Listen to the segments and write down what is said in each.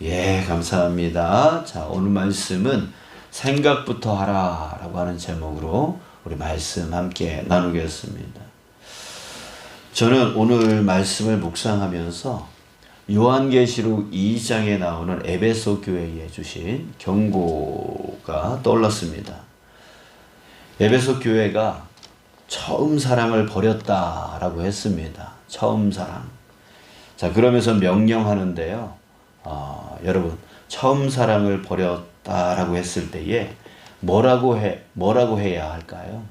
예, 감사합니다. 자, 오늘 말씀은 생각부터 하라 라고 하는 제목으로 우리 말씀 함께 나누겠습니다. 저는 오늘 말씀을 묵상하면서 요한계시록 2장에 나오는 에베소 교회에 주신 경고가 떠올랐습니다. 에베소 교회가 처음 사랑을 버렸다라고 했습니다. 처음 사랑. 자, 그러면서 명령하는데요. 여러분, 처음 사랑을 버렸다라고 했을 때에 뭐라고 해야 할까요?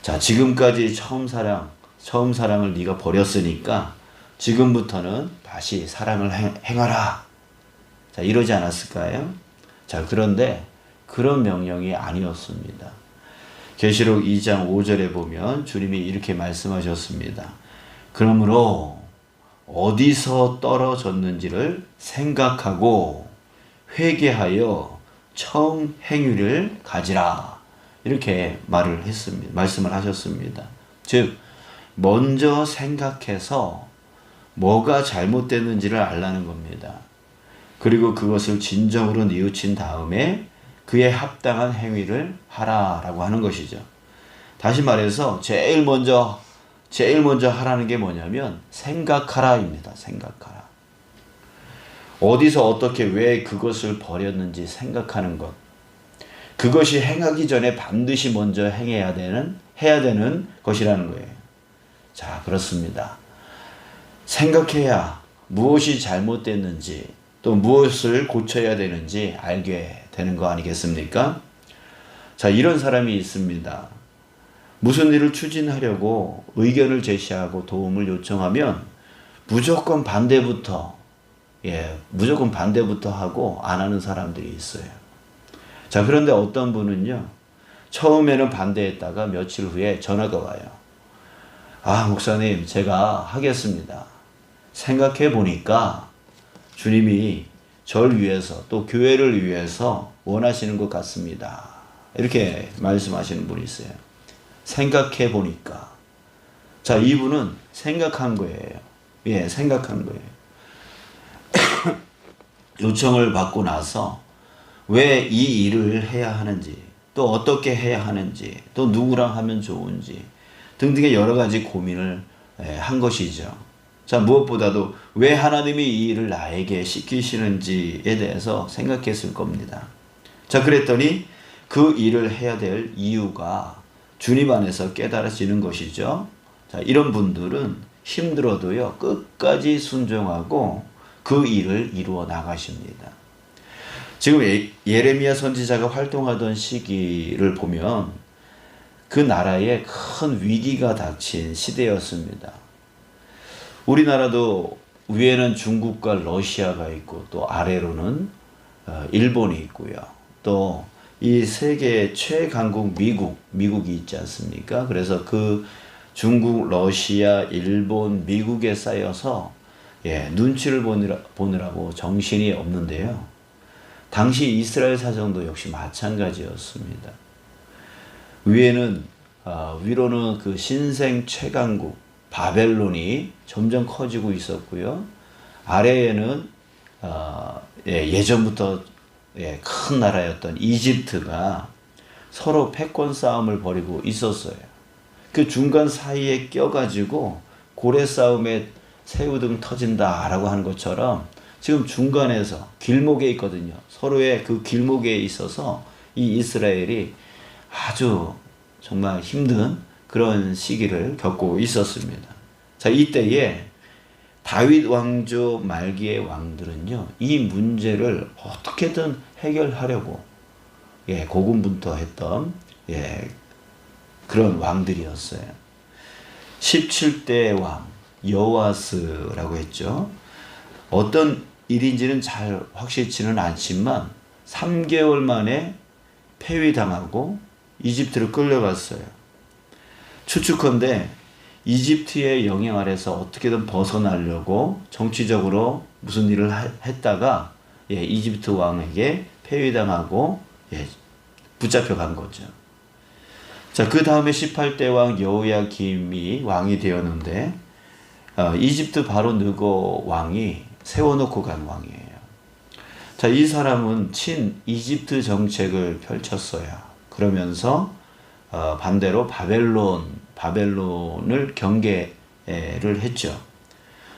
자, 지금까지 처음 사랑을 네가 버렸으니까 지금부터는 다시 사랑을 행하라. 자, 이러지 않았을까요? 자, 그런데 그런 명령이 아니었습니다. 계시록 2장 5절에 보면 주님이 이렇게 말씀하셨습니다. 그러므로 어디서 떨어졌는지를 생각하고 회개하여 처음 행위를 가지라. 이렇게 말씀을 하셨습니다. 즉, 먼저 생각해서 뭐가 잘못됐는지를 알라는 겁니다. 그리고 그것을 진정으로 뉘우친 다음에 그에 합당한 행위를 하라라고 하는 것이죠. 다시 말해서 제일 먼저 하라는 게 뭐냐면 생각하라입니다. 생각하라. 어디서 어떻게 왜 그것을 버렸는지 생각하는 것. 그것이 행하기 전에 반드시 먼저 해야 되는 것이라는 거예요. 자, 그렇습니다. 생각해야 무엇이 잘못됐는지 또 무엇을 고쳐야 되는지 알게 되는 거 아니겠습니까? 자, 이런 사람이 있습니다. 무슨 일을 추진하려고 의견을 제시하고 도움을 요청하면 무조건 반대부터 하고 안 하는 사람들이 있어요. 자, 그런데 어떤 분은요, 처음에는 반대했다가 며칠 후에 전화가 와요. 목사님, 제가 하겠습니다. 생각해 보니까 주님이 저를 위해서 또 교회를 위해서 원하시는 것 같습니다. 이렇게 말씀하시는 분이 있어요. 생각해 보니까. 자, 이분은 생각한 거예요. 생각한 거예요. 요청을 받고 나서 왜 이 일을 해야 하는지, 또 어떻게 해야 하는지, 또 누구랑 하면 좋은지 등등의 여러 가지 고민을 한 것이죠. 자, 무엇보다도 왜 하나님이 이 일을 나에게 시키시는지에 대해서 생각했을 겁니다. 자, 그랬더니 그 일을 해야 될 이유가 주님 안에서 깨달아지는 것이죠. 자, 이런 분들은 힘들어도요, 끝까지 순종하고 그 일을 이루어 나가십니다. 지금 예레미야 선지자가 활동하던 시기를 보면 그 나라에 큰 위기가 닥친 시대였습니다. 우리나라도 위에는 중국과 러시아가 있고 또 아래로는 일본이 있고요. 또 이 세계 최강국 미국이 있지 않습니까? 그래서 그 중국, 러시아, 일본, 미국에 쌓여서 눈치를 보느라고 정신이 없는데요. 당시 이스라엘 사정도 역시 마찬가지였습니다. 위로는 그 신생 최강국 바벨론이 점점 커지고 있었고요. 아래에는 예전부터 큰 나라였던 이집트가 서로 패권 싸움을 벌이고 있었어요. 그 중간 사이에 껴가지고 고래 싸움에 새우등 터진다라고 하는 것처럼 지금 중간에서 길목에 있거든요. 서로의 그 길목에 있어서 이 이스라엘이 아주 정말 힘든 그런 시기를 겪고 있었습니다. 자, 이때에 다윗 왕조 말기의 왕들은요, 이 문제를 어떻게든 해결하려고 고군분투했던 그런 왕들이었어요. 17대 왕 여호아스라고 했죠. 어떤 일인지는 잘 확실치는 않지만 3개월 만에 폐위당하고 이집트로 끌려갔어요. 추측컨대 이집트의 영향 아래서 어떻게든 벗어나려고 정치적으로 무슨 일을 했다가 이집트 왕에게 폐위당하고 붙잡혀간 거죠. 자, 그 다음에 18대 왕 여호야김이 왕이 되었는데 이집트 바로 느고 왕이 세워놓고 간 왕이에요. 자, 이 사람은 친 이집트 정책을 펼쳤어요. 그러면서 반대로 바벨론을 경계를 했죠.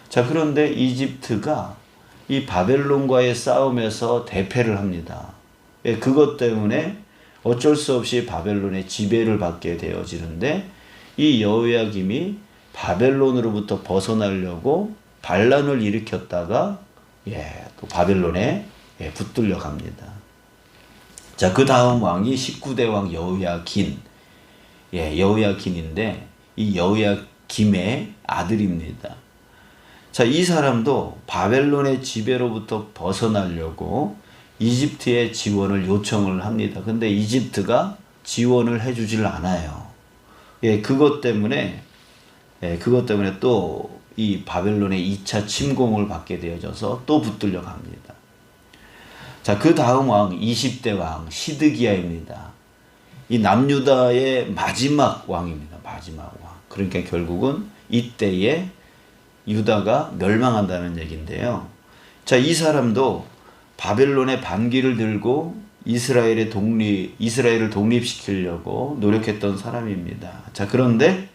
자, 그런데 이집트가 이 바벨론과의 싸움에서 대패를 합니다. 예, 그것 때문에 어쩔 수 없이 바벨론의 지배를 받게 되어지는데, 이 여호야김이 바벨론으로부터 벗어나려고 반란을 일으켰다가 또 바벨론에 붙들려 갑니다. 자, 그 다음 왕이 19대 왕 여호야긴. 여호야긴인데 이 여호야김의 아들입니다. 자, 이 사람도 바벨론의 지배로부터 벗어나려고 이집트의 지원을 요청을 합니다. 근데 이집트가 지원을 해주질 않아요. 그것 때문에 또 이 바벨론의 2차 침공을 받게 되어져서 또 붙들려 갑니다. 자, 그 다음 왕 20대 왕 시드기야입니다. 이 남유다의 마지막 왕입니다. 마지막 왕. 그러니까 결국은 이때에 유다가 멸망한다는 얘기인데요. 자, 이 사람도 바벨론의 반기를 들고 이스라엘을 독립시키려고 노력했던 사람입니다. 자, 그런데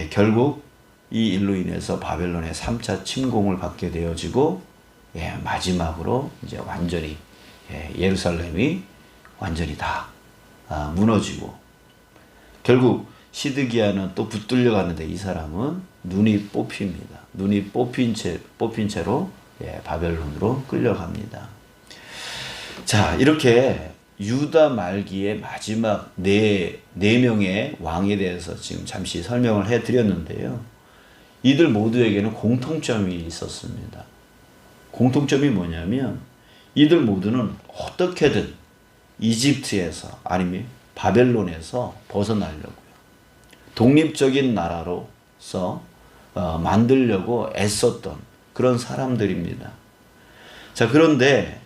결국 이 일로 인해서 바벨론의 3차 침공을 받게 되어지고 마지막으로 이제 완전히 예루살렘이 완전히 다 무너지고, 결국 시드기야는 또 붙들려 갔는데 이 사람은 눈이 뽑힙니다. 눈이 뽑힌 채로 바벨론으로 끌려갑니다. 자, 이렇게 유다 말기의 마지막 네 명의 왕에 대해서 지금 잠시 설명을 해드렸는데요. 이들 모두에게는 공통점이 있었습니다. 공통점이 뭐냐면 이들 모두는 어떻게든 이집트에서 아니면 바벨론에서 벗어나려고요. 독립적인 나라로서 만들려고 애썼던 그런 사람들입니다. 자, 그런데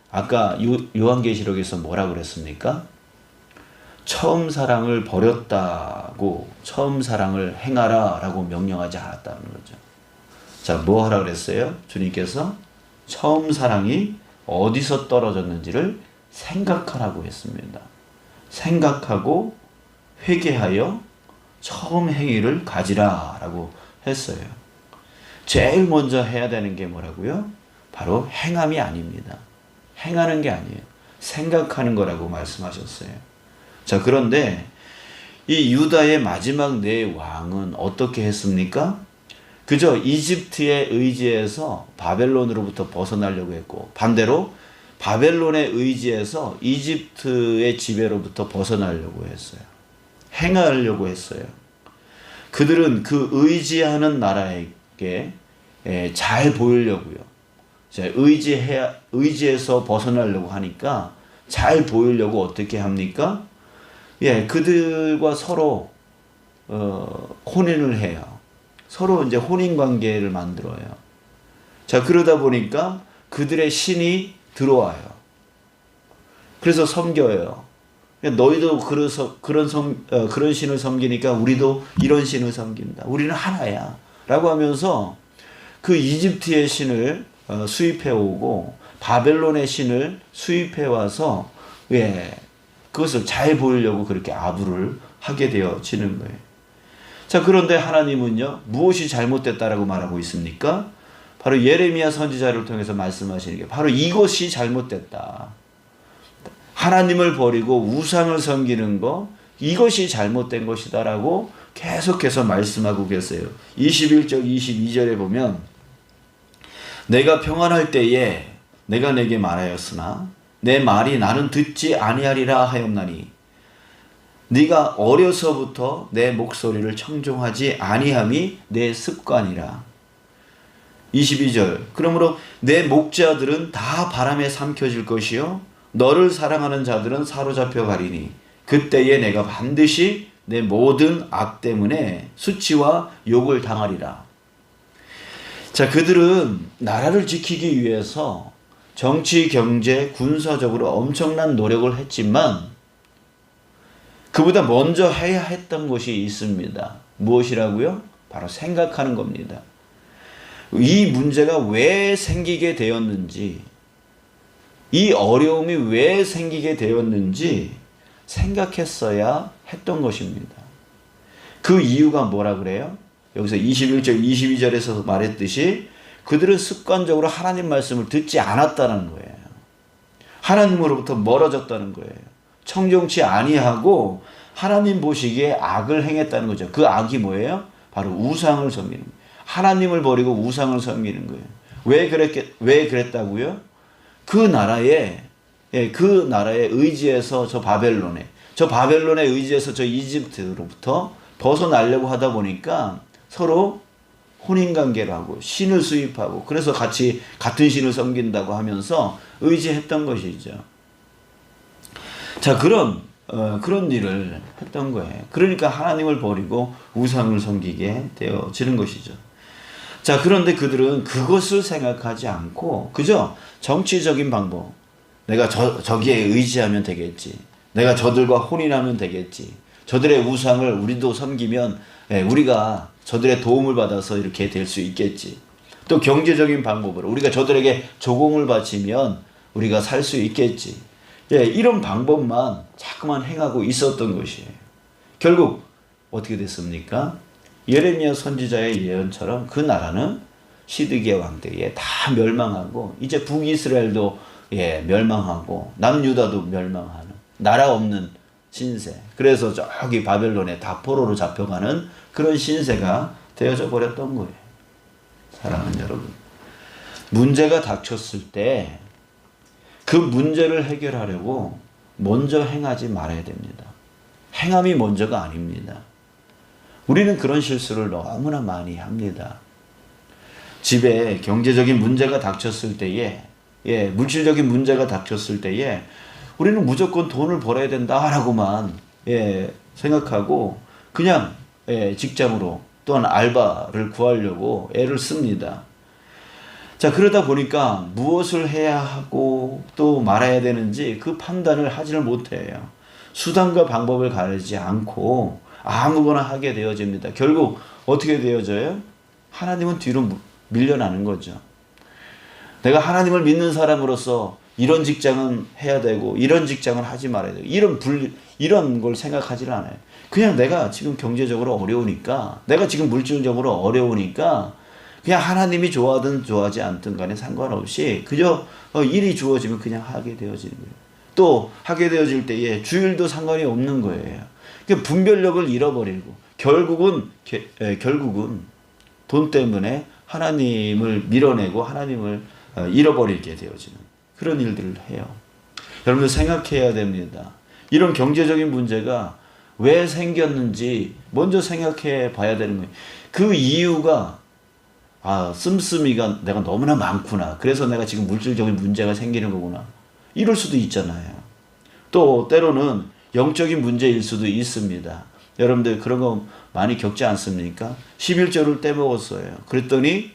아까 요한계시록에서 뭐라고 그랬습니까? 처음 사랑을 버렸다고 처음 사랑을 행하라 라고 명령하지 않았다는 거죠. 자, 뭐 하라 그랬어요? 주님께서 처음 사랑이 어디서 떨어졌는지를 생각하라고 했습니다. 생각하고 회개하여 처음 행위를 가지라 라고 했어요. 제일 먼저 해야 되는 게 뭐라고요? 바로 행함이 아닙니다. 행하는 게 아니에요. 생각하는 거라고 말씀하셨어요. 자, 그런데 이 유다의 마지막 네 왕은 어떻게 했습니까? 그저 이집트에 의지해서 바벨론으로부터 벗어나려고 했고, 반대로 바벨론에 의지해서 이집트의 지배로부터 벗어나려고 했어요. 행하려고 했어요. 그들은 그 의지하는 나라에게 잘 보이려고요. 의지해서 벗어나려고 하니까 잘 보이려고 어떻게 합니까? 그들과 서로 혼인을 해요. 서로 이제 혼인 관계를 만들어요. 자, 그러다 보니까 그들의 신이 들어와요. 그래서 섬겨요. 너희도 그런 신을 섬기니까 우리도 이런 신을 섬긴다. 우리는 하나야. 라고 하면서 그 이집트의 신을 수입해 오고 바벨론의 신을 수입해 와서 그것을 잘 보이려고 그렇게 아부를 하게 되어지는 거예요. 자, 그런데 하나님은요, 무엇이 잘못됐다라고 말하고 있습니까? 바로 예레미야 선지자를 통해서 말씀하시는 게 바로 이것이 잘못됐다. 하나님을 버리고 우상을 섬기는 거, 이것이 잘못된 것이다라고 계속해서 말씀하고 계세요. 21절 22절에 보면 내가 평안할 때에 내가 내게 말하였으나 내 말이 나는 듣지 아니하리라 하였나니 네가 어려서부터 내 목소리를 청종하지 아니함이 내 습관이라. 22절 그러므로 내 목자들은 다 바람에 삼켜질 것이요 너를 사랑하는 자들은 사로잡혀 가리니 그때에 내가 반드시 내 모든 악 때문에 수치와 욕을 당하리라. 자, 그들은 나라를 지키기 위해서 정치, 경제, 군사적으로 엄청난 노력을 했지만 그보다 먼저 해야 했던 것이 있습니다. 무엇이라고요? 바로 생각하는 겁니다. 이 문제가 왜 생기게 되었는지, 이 어려움이 왜 생기게 되었는지 생각했어야 했던 것입니다. 그 이유가 뭐라 그래요? 여기서 21절, 22절에서 말했듯이 그들은 습관적으로 하나님 말씀을 듣지 않았다는 거예요. 하나님으로부터 멀어졌다는 거예요. 청정치 아니하고 하나님 보시기에 악을 행했다는 거죠. 그 악이 뭐예요? 바로 우상을 섬기는 거예요. 하나님을 버리고 우상을 섬기는 거예요. 왜 그랬다고요? 그 나라에 의지해서 저 바벨론에 의지해서 저 이집트로부터 벗어나려고 하다 보니까 서로 혼인관계를 하고 신을 수입하고 그래서 같이 같은 신을 섬긴다고 하면서 의지했던 것이죠. 자, 그런 일을 했던 거예요. 그러니까 하나님을 버리고 우상을 섬기게 되어지는 것이죠. 자, 그런데 그들은 그것을 생각하지 않고 그저 정치적인 방법, 내가 저기에 의지하면 되겠지, 내가 저들과 혼인하면 되겠지, 저들의 우상을 우리도 섬기면 우리가 저들의 도움을 받아서 이렇게 될 수 있겠지, 또 경제적인 방법으로 우리가 저들에게 조공을 바치면 우리가 살 수 있겠지, 이런 방법만 자꾸만 행하고 있었던 것이에요. 결국 어떻게 됐습니까? 예레미야 선지자의 예언처럼 그 나라는 시드기야 왕 때에 다 멸망하고 이제 북이스라엘도 멸망하고 남유다도 멸망하는 나라 없는 신세. 그래서 저기 바벨론에 다 포로로 잡혀가는 그런 신세가 되어져 버렸던 거예요. 사랑하는 여러분, 문제가 닥쳤을 때 그 문제를 해결하려고 먼저 행하지 말아야 됩니다. 행함이 먼저가 아닙니다. 우리는 그런 실수를 너무나 많이 합니다. 집에 경제적인 문제가 닥쳤을 때에, 물질적인 문제가 닥쳤을 때에 우리는 무조건 돈을 벌어야 된다라고만 생각하고 그냥 직장으로 또한 알바를 구하려고 애를 씁니다. 자, 그러다 보니까 무엇을 해야 하고 또 말아야 되는지 그 판단을 하지를 못해요. 수단과 방법을 가리지 않고 아무거나 하게 되어집니다. 결국 어떻게 되어져요? 하나님은 뒤로 밀려나는 거죠. 내가 하나님을 믿는 사람으로서 이런 직장은 해야 되고 이런 직장은 하지 말아야 되고 이런 걸 생각하지를 않아요. 그냥 내가 지금 경제적으로 어려우니까, 내가 지금 물질적으로 어려우니까 그냥 하나님이 좋아하든 좋아하지 않든 간에 상관없이 그저 일이 주어지면 그냥 하게 되어지는 거예요. 또 하게 되어질 때에 주일도 상관이 없는 거예요. 그러니까 분별력을 잃어버리고 결국은 돈 때문에 하나님을 밀어내고 하나님을 잃어버리게 되어지는 그런 일들을 해요. 여러분들 생각해야 됩니다. 이런 경제적인 문제가 왜 생겼는지 먼저 생각해 봐야 되는 거예요. 그 이유가 씀씀이가 내가 너무나 많구나. 그래서 내가 지금 물질적인 문제가 생기는 거구나. 이럴 수도 있잖아요. 또 때로는 영적인 문제일 수도 있습니다. 여러분들 그런 거 많이 겪지 않습니까? 11조를 떼먹었어요. 그랬더니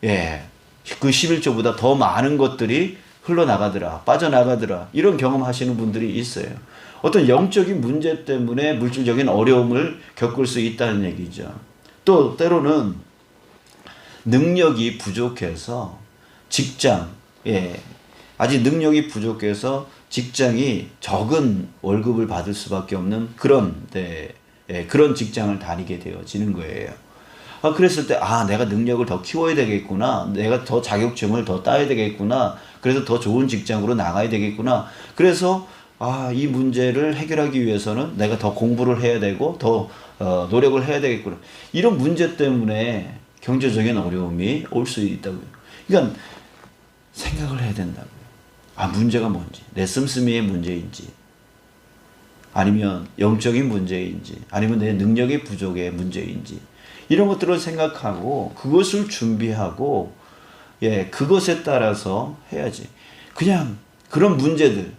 그 11조보다 더 많은 것들이 흘러나가더라, 빠져나가더라, 이런 경험하시는 분들이 있어요. 어떤 영적인 문제 때문에 물질적인 어려움을 겪을 수 있다는 얘기죠. 또 때로는 능력이 부족해서 아직 능력이 부족해서 직장이 적은 월급을 받을 수밖에 없는 그런 직장을 다니게 되어지는 거예요. 그랬을 때 내가 능력을 더 키워야 되겠구나, 내가 더 자격증을 더 따야 되겠구나, 그래서 더 좋은 직장으로 나가야 되겠구나, 그래서 이 문제를 해결하기 위해서는 내가 더 공부를 해야 되고 더 노력을 해야 되겠구나, 이런 문제 때문에 경제적인 어려움이 올 수 있다고요. 그러니까 생각을 해야 된다고요. 문제가 뭔지, 내 씀씀이의 문제인지, 아니면 영적인 문제인지, 아니면 내 능력의 부족의 문제인지, 이런 것들을 생각하고 그것을 준비하고 그것에 따라서 해야지. 그냥 그런 문제들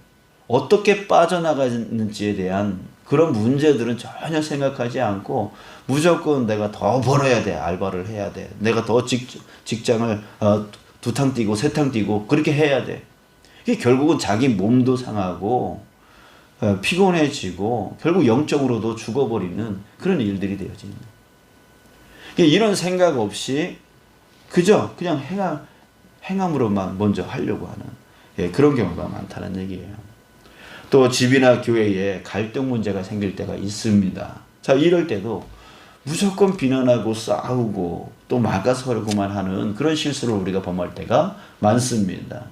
어떻게 빠져나가는지에 대한 그런 문제들은 전혀 생각하지 않고 무조건 내가 더 벌어야 돼, 알바를 해야 돼, 내가 더 직장을 2탕 뛰고 3탕 뛰고 그렇게 해야 돼. 이게 결국은 자기 몸도 상하고 피곤해지고 결국 영적으로도 죽어버리는 그런 일들이 되어집니다. 이런 생각 없이 그냥 행함으로만 먼저 하려고 하는 예, 그런 경우가 많다는 얘기예요. 또 집이나 교회에 갈등 문제가 생길 때가 있습니다. 자, 이럴 때도 무조건 비난하고 싸우고 또 막아서려고만 하는 그런 실수를 우리가 범할 때가 많습니다.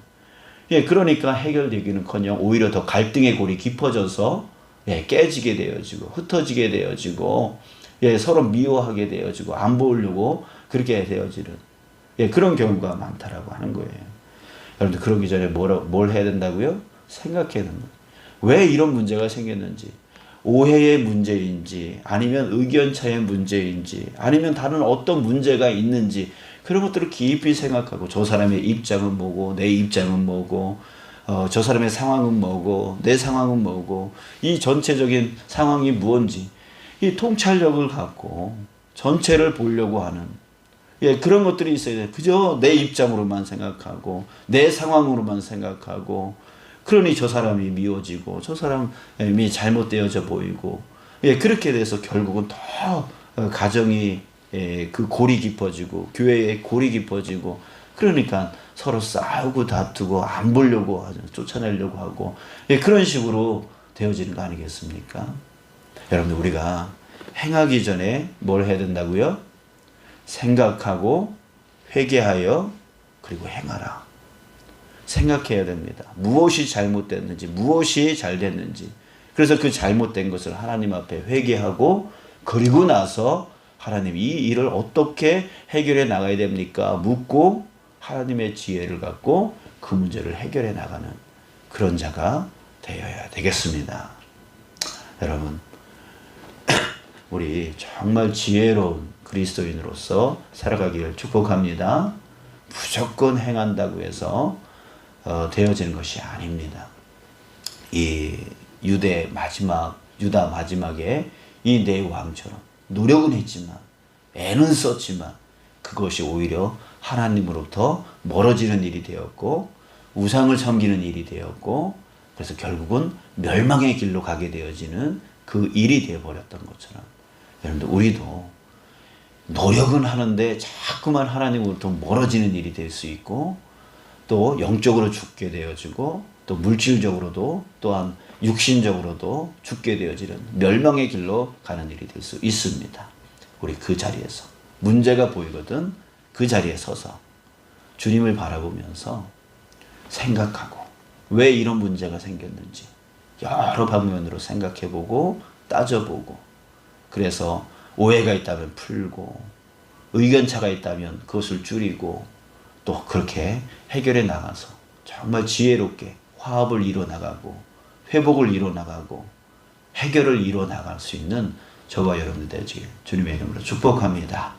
예, 그러니까 해결되기는커녕 오히려 더 갈등의 골이 깊어져서 예, 깨지게 되어지고 흩어지게 되어지고 예, 서로 미워하게 되어지고 안 보려고 그렇게 되어지는 예, 그런 경우가 많다라고 하는 거예요. 여러분들 그러기 전에 뭘 해야 된다고요? 생각해야 됩니다. 왜 이런 문제가 생겼는지, 오해의 문제인지 아니면 의견차의 문제인지 아니면 다른 어떤 문제가 있는지 그런 것들을 깊이 생각하고 저 사람의 입장은 뭐고 내 입장은 뭐고 저 사람의 상황은 뭐고 내 상황은 뭐고 이 전체적인 상황이 무엇인지 이 통찰력을 갖고 전체를 보려고 하는 예, 그런 것들이 있어야 돼요. 그저 내 입장으로만 생각하고 내 상황으로만 생각하고 그러니 저 사람이 미워지고 저 사람이 잘못되어져 보이고 예, 그렇게 돼서 결국은 더 가정이 예, 그 골이 깊어지고 교회의 골이 깊어지고 그러니까 서로 싸우고 다투고 안 보려고 하죠. 쫓아내려고 하고 예, 그런 식으로 되어지는 거 아니겠습니까? 여러분들 우리가 행하기 전에 뭘 해야 된다고요? 생각하고 회개하여 그리고 행하라. 생각해야 됩니다. 무엇이 잘못됐는지 무엇이 잘 됐는지 그래서 그 잘못된 것을 하나님 앞에 회개하고 그리고 나서 하나님 이 일을 어떻게 해결해 나가야 됩니까? 묻고 하나님의 지혜를 갖고 그 문제를 해결해 나가는 그런 자가 되어야 되겠습니다. 여러분 우리 정말 지혜로운 그리스도인으로서 살아가기를 축복합니다. 무조건 행한다고 해서 되어지는 것이 아닙니다. 이 유다 마지막에 이 네 왕처럼 노력은 했지만 애는 썼지만 그것이 오히려 하나님으로부터 멀어지는 일이 되었고 우상을 섬기는 일이 되었고 그래서 결국은 멸망의 길로 가게 되어지는 그 일이 되어버렸던 것처럼 여러분들 우리도 노력은 하는데 자꾸만 하나님으로부터 멀어지는 일이 될 수 있고 또 영적으로 죽게 되어지고 또 물질적으로도 또한 육신적으로도 죽게 되어지는 멸망의 길로 가는 일이 될 수 있습니다. 우리 그 자리에서 문제가 보이거든 그 자리에 서서 주님을 바라보면서 생각하고 왜 이런 문제가 생겼는지 여러 방면으로 생각해보고 따져보고 그래서 오해가 있다면 풀고 의견차가 있다면 그것을 줄이고 또 그렇게 해결해 나가서 정말 지혜롭게 화합을 이뤄나가고 회복을 이뤄나가고 해결을 이뤄나갈 수 있는 저와 여러분들 되시길 주님의 이름으로 축복합니다.